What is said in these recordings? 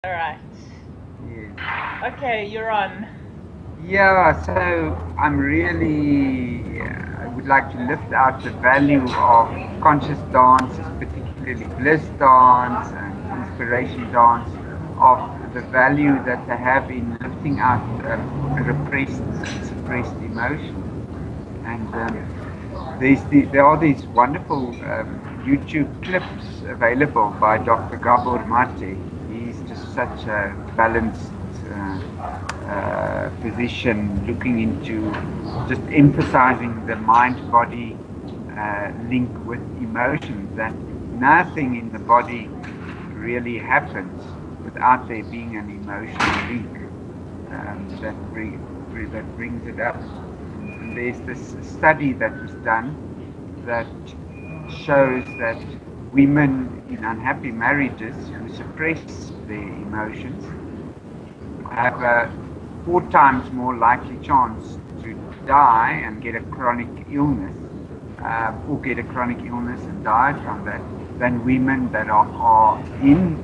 All right. Yes. Okay, you're on. Yeah, so I'm really, I would like to lift out the value of conscious dances, particularly bliss dance and inspiration dance, of the value that they have in lifting out repressed and suppressed emotions. And there are these wonderful YouTube clips available by Dr. Gabor Mate. He's just such a balanced physician looking into just emphasizing the mind-body link with emotions, that nothing in the body really happens without there being an emotional link that brings it up. And there's this study that was done that shows that women in unhappy marriages who suppress their emotions have a 4 times more likely chance to die and get a chronic illness, or get a chronic illness and die from that, than women that are in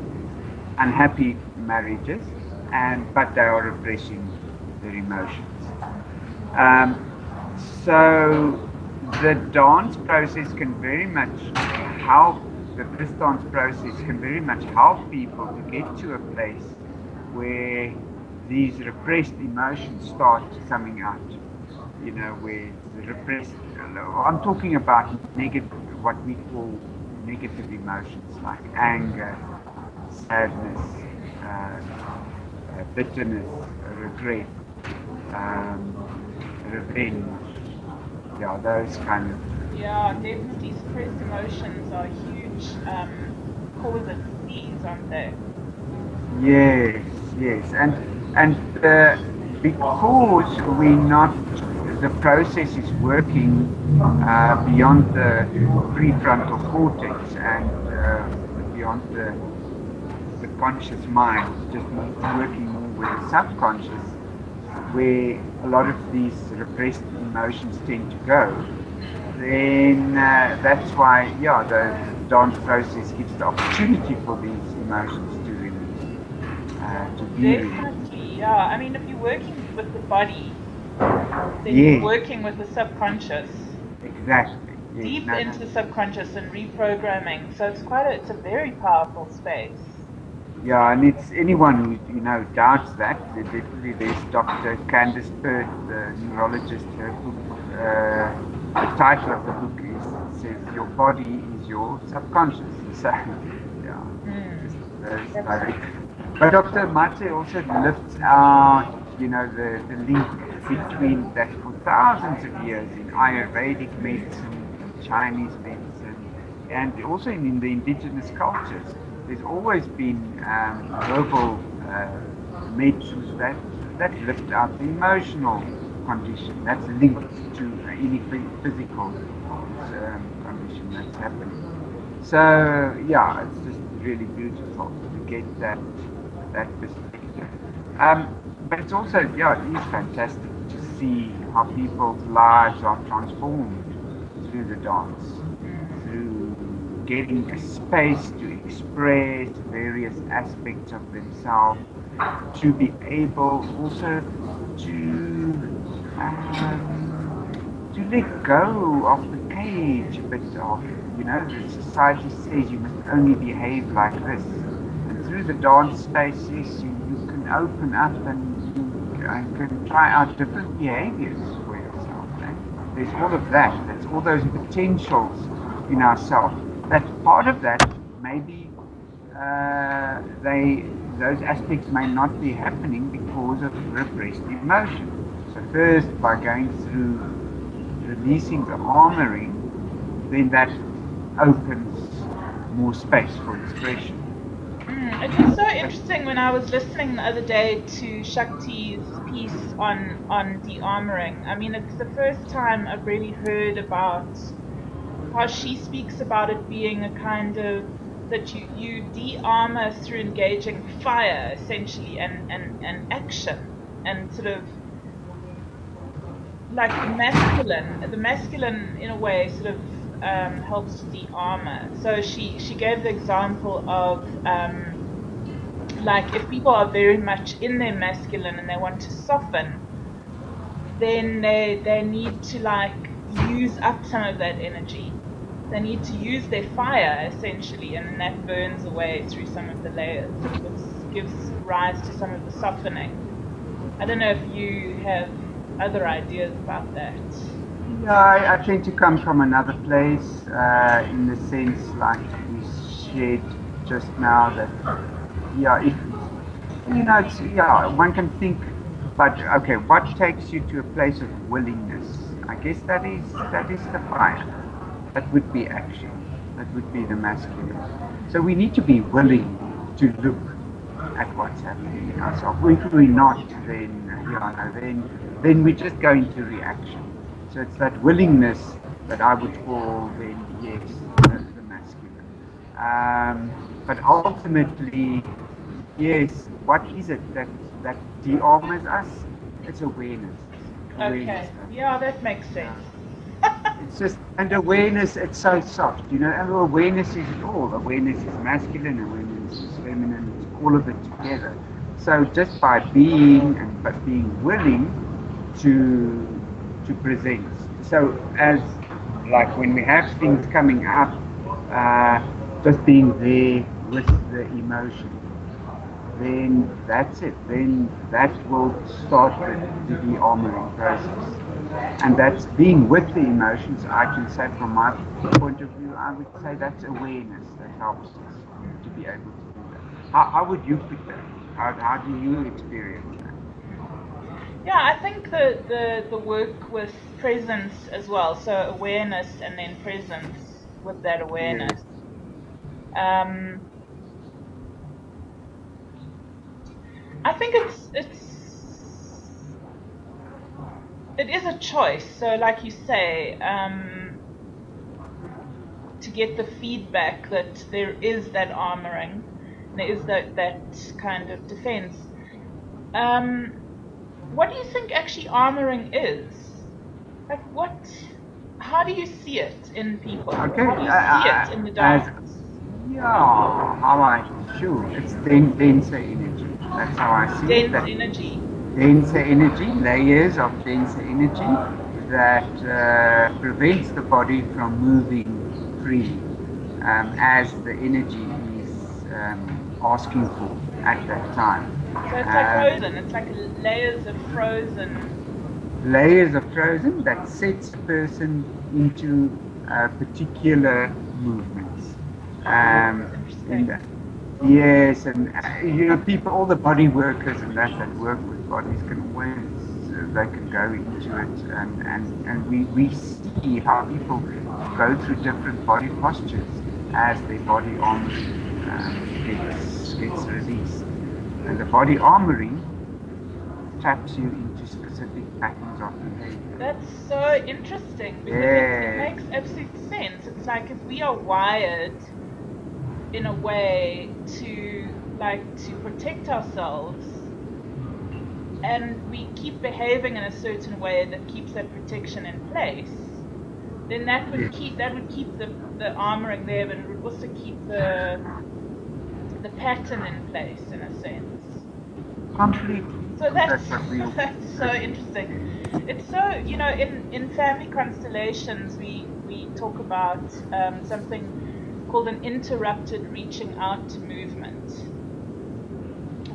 unhappy marriages but they are repressing their emotions. Um, so the dance process can very much help, the bliss dance process can very much help people to get to a place where these repressed emotions start coming out. Where the repressed, I'm talking about negative, what we call negative emotions like anger, sadness, bitterness, regret, um, revenge, yeah, those kind of. Yeah, definitely suppressed emotions are a huge cause of disease, aren't they? Yes, yes, and because we not, the process is working beyond the prefrontal cortex and beyond the conscious mind, just working more with the subconscious, where a lot of these repressed emotions tend to go, then that's why, yeah, the dance process gives the opportunity for these emotions to release, to be released. Definitely, yeah. I mean, if you're working with the body, then you're Yes, working with the subconscious, exactly. Yes, deep no, into no. the subconscious and reprogramming. So it's a very powerful space. Yeah, and it's anyone who doubts that. Definitely, there's Dr. Candice Pert, the neurologist. Her book, the title of the book says "Your body is your subconscious." So, yeah, just Mm, those direct. absolutely. But Dr. Mate also lifts out, the link between that for thousands of years in Ayurvedic medicine, in Chinese medicine, and also in the indigenous cultures. There's always been herbal medicines that lift out the emotional condition that's linked to any physical condition that's happening. So yeah, it's just really beautiful to get that perspective. Um, but it's also, yeah, it is fantastic to see how people's lives are transformed through the dance, Mm. through getting a space to express various aspects of themselves, to be able also to to let go of the cage a bit of, the society says you must only behave like this. And through the dance spaces, you can open up and you can try out different behaviors for yourself. Eh? There's all of that. There's all those potentials in ourselves. That part of that maybe those aspects may not be happening because of repressed emotion. So first, by going through releasing the armoring, then that opens more space for expression. It was so interesting when I was listening the other day to Shakti's piece on de-armoring. I mean, it's the first time I've really heard about how she speaks about it being a kind of that you de-armor through engaging fire essentially and action and sort of like the masculine in a way sort of helps to de-armor. So she gave the example of like if people are very much in their masculine and they want to soften, then they need to like use up some of that energy. They need to use their fire essentially, and then that burns away through some of the layers, which gives rise to some of the softening. I don't know if you have other ideas about that. Yeah, I tend to come from another place, in the sense like we shared just now that, yeah, if, it's, yeah, one can think, but okay, what takes you to a place of willingness? I guess that is the fire. That would be action. That would be the masculine. So we need to be willing to look at what's happening in ourselves. If we're not, then we just go into reaction. So it's that willingness that I would call then, yes, the masculine. But ultimately, yes, what is it that de-armors us? It's awareness. Okay, yeah, that makes sense. It's just, and awareness, it's so soft, and awareness is it all. Awareness is masculine, awareness is feminine, it's all of it together. So just by being and but being willing to present. So as like when we have things coming up, just being there with the emotion, then that's it. Then that will start the de-armoring process. And that's being with the emotions. I can say from my point of view, I would say that's awareness that helps us to be able to do that. How would you put that? How do you experience that? Yeah, I think the work with presence as well, so awareness and then presence with that awareness. Yes. I think it is a choice. So like you say, to get the feedback that there is that armoring, there is that kind of defense. What do you think actually armoring is? Like how do you see it in people? Okay. How do you see it in the dance? Sure. It's denser energy. That's how I see it. Dense energy. Denser energy, layers of denser energy that prevents the body from moving freely, as the energy is asking for at that time. So it's like frozen. It's like layers of frozen. Layers of frozen that sets a person into particular movements. Yes, and people, all the body workers and that work with bodies can always, they can go into it, and we see how people go through different body postures as their body armoring gets released. And the body armoring taps you into specific patterns of behavior. That's so interesting because it makes absolute sense. It's like if we are wired in a way to protect ourselves, and we keep behaving in a certain way that keeps that protection in place, then that would keep the armoring there, but it would also keep the pattern in place in a sense. Completely. So that's so interesting. It's so, in family constellations we talk about something called an interrupted reaching out movement,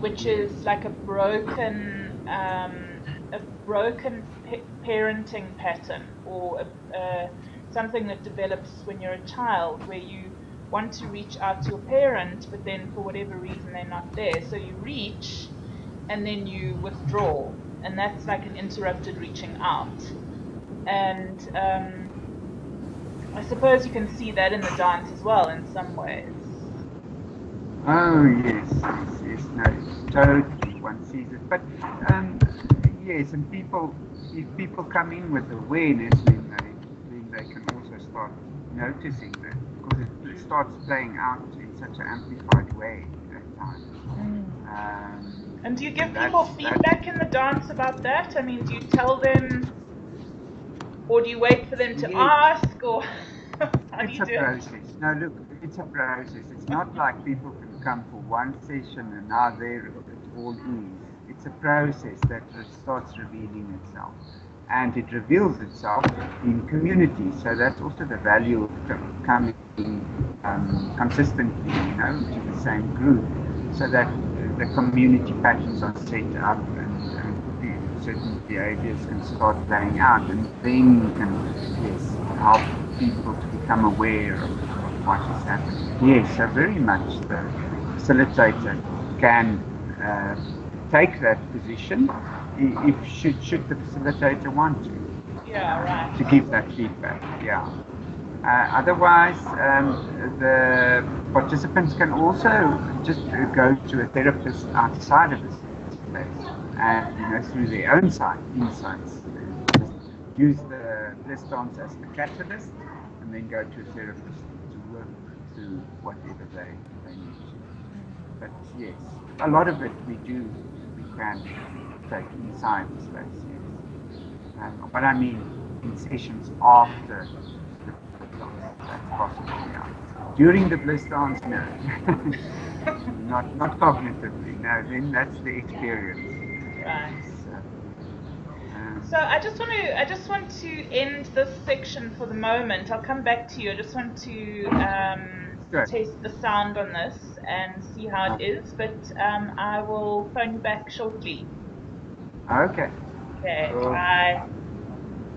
which is like a broken parenting pattern, or something that develops when you're a child, where you want to reach out to your parent, but then for whatever reason they're not there. So you reach, and then you withdraw, and that's like an interrupted reaching out. And I suppose you can see that in the dance as well in some ways. Oh yes, no, totally one sees it. But yes, and if people come in with awareness, then they can also start noticing that, because it starts playing out in such an amplified way at times. And do you give people feedback in the dance about that? I mean, do you tell them, or do you wait for them to ask, or how do you do it? It's a process. No, look, it's a process. It's not like people can come for one session and now they're at all ease. It's a process that starts revealing itself. And it reveals itself in community. So that's also the value of coming consistently, to the same group, so that the community patterns are set up and certain behaviors can start playing out, and then you can, yes, help people to become aware of what is happening. Yes, so very much the facilitator can take that position if should the facilitator want to. Yeah, right. To give that feedback, yeah. Otherwise, the participants can also just go to a therapist outside of this place, and through their own insights, just use the Bliss dance as the catalyst, and then go to a therapist to work through whatever they need to. But yes, a lot of it we can take inside the space. Yes, but I mean in sessions after the Bliss dance, that's possible. Yeah. During the Bliss dance, no, not cognitively. No, then that's the experience. Right. So I just want to end this section for the moment. I'll come back to you. I just want to test the sound on this and see how it is. But I will phone you back shortly. Okay. Okay. Bye.